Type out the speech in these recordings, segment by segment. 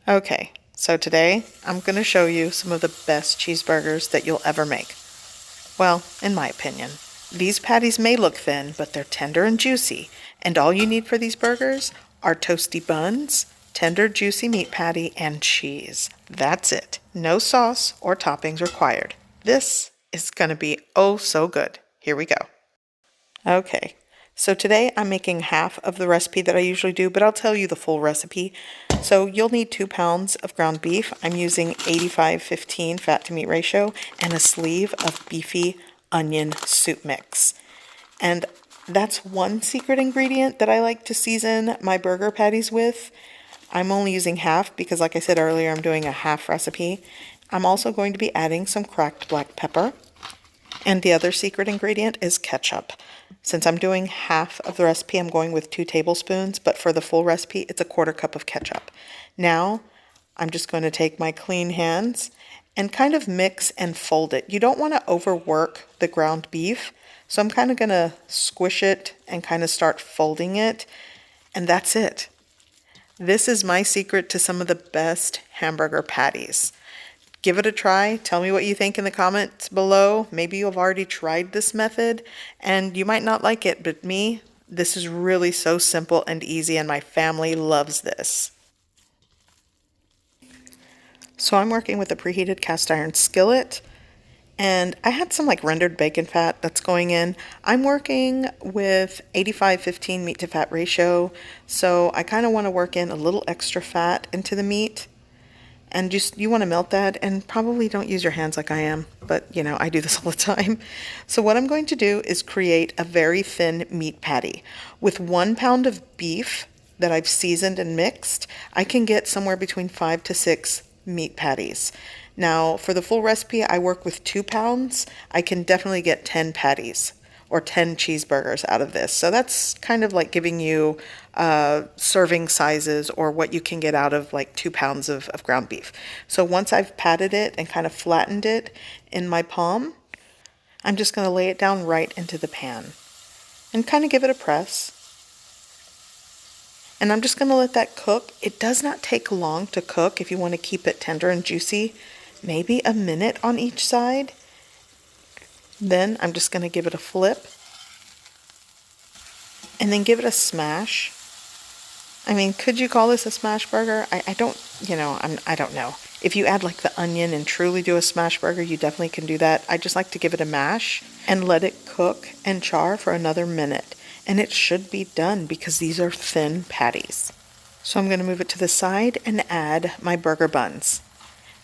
Okay, so today I'm going to show you some of the best cheeseburgers that you'll ever make. Well, in my opinion. These patties may look thin, but they're tender and juicy, and all you need for these burgers are toasty buns, tender juicy meat patty, and cheese. That's it. No sauce or toppings required. This is going to be oh so good. Here we go. Okay, so today I'm making half of the recipe that I usually do, but I'll tell you the full recipe. So you'll need 2 pounds of ground beef. I'm using 85-15 fat to meat ratio and a sleeve of beefy onion soup mix. And that's one secret ingredient that I like to season my burger patties with. I'm only using half because, like I said earlier, I'm doing a half recipe. I'm also going to be adding some cracked black pepper. And the other secret ingredient is ketchup. Since I'm doing half of the recipe, I'm going with 2 tablespoons, but for the full recipe, it's a 1/4 cup of ketchup. Now, I'm just going to take my clean hands and kind of mix and fold it. You don't want to overwork the ground beef, so I'm kind of going to squish it and kind of start folding it, and that's it. This is my secret to some of the best hamburger patties. Give it a try. Tell me what you think in the comments below. Maybe you've already tried this method and you might not like it, but me, this is really so simple and easy, and my family loves this. So I'm working with a preheated cast iron skillet, and I had some like rendered bacon fat that's going in. I'm working with 85-15 meat to fat ratio, so I kind of want to work in a little extra fat into the meat. And just, you want to melt that, and probably don't use your hands like I am, but you know, I do this all the time. So what I'm going to do is create a very thin meat patty. With 1 pound of beef that I've seasoned and mixed, I can get somewhere between 5 to 6 meat patties. Now, for the full recipe, I work with 2 pounds. I can definitely get 10 patties or 10 cheeseburgers out of this. So that's kind of like giving you serving sizes or what you can get out of like 2 pounds of ground beef. So once I've patted it and kind of flattened it in my palm, I'm just going to lay it down right into the pan and kind of give it a press. And I'm just going to let that cook. It does not take long to cook if you want to keep it tender and juicy. Maybe a minute on each side. Then I'm just going to give it a flip and then give it a smash. I mean, could you call this a smash burger? I don't, I don't know. If you add like the onion and truly do a smash burger, you definitely can do that. I just like to give it a mash and let it cook and char for another minute. And it should be done because these are thin patties. So I'm going to move it to the side and add my burger buns.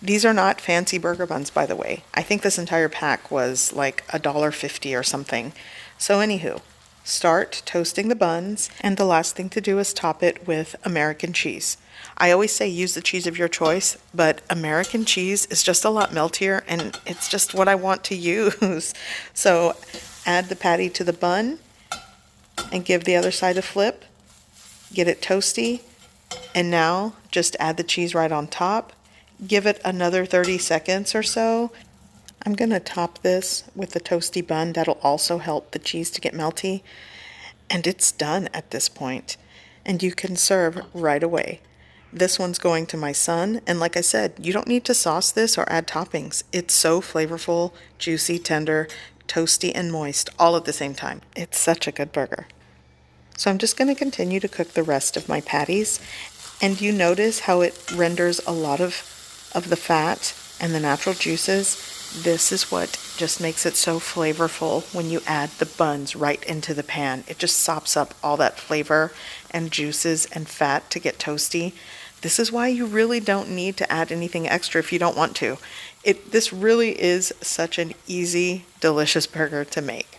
These are not fancy burger buns, by the way. I think this entire pack was like $1.50 or something. So anywho, start toasting the buns, and the last thing to do is top it with American cheese. I always say use the cheese of your choice, but American cheese is just a lot meltier, and it's just what I want to use. So add the patty to the bun and give the other side a flip. Get it toasty, and now just add the cheese right on top. Give it another 30 seconds or so. I'm going to top this with the toasty bun. That'll also help the cheese to get melty. And it's done at this point. And you can serve right away. This one's going to my son. And like I said, you don't need to sauce this or add toppings. It's so flavorful, juicy, tender, toasty, and moist all at the same time. It's such a good burger. So I'm just going to continue to cook the rest of my patties. And you notice how it renders a lot of the fat and the natural juices. This is what just makes it so flavorful when you add the buns right into the pan. It just sops up all that flavor and juices and fat to get toasty. This is why you really don't need to add anything extra if you don't want to. This really is such an easy, delicious burger to make.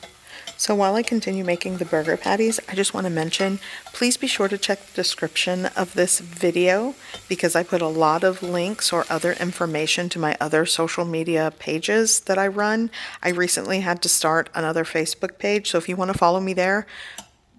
So while I continue making the burger patties, I just want to mention, please be sure to check the description of this video because I put a lot of links or other information to my other social media pages that I run. I recently had to start another Facebook page, so if you want to follow me there,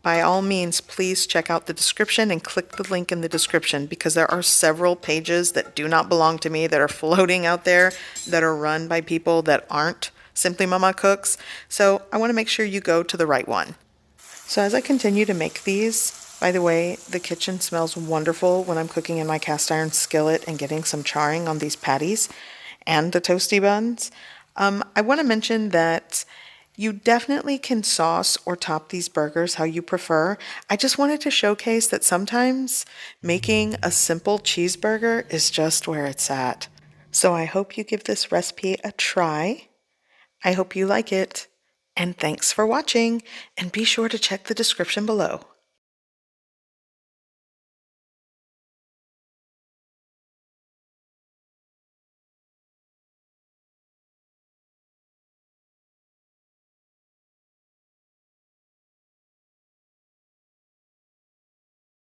by all means, please check out the description and click the link in the description because there are several pages that do not belong to me that are floating out there that are run by people that aren't Simply Mama Cooks. So I want to make sure you go to the right one. So as I continue to make these, By the way, the kitchen smells wonderful when I'm cooking in my cast iron skillet and getting some charring on these patties and the toasty buns. I want to mention that you definitely can sauce or top these burgers how you prefer. I just wanted to showcase that sometimes making a simple cheeseburger is just where it's at. So I hope you give this recipe a try. I hope you like it. And thanks for watching, and be sure to check the description below.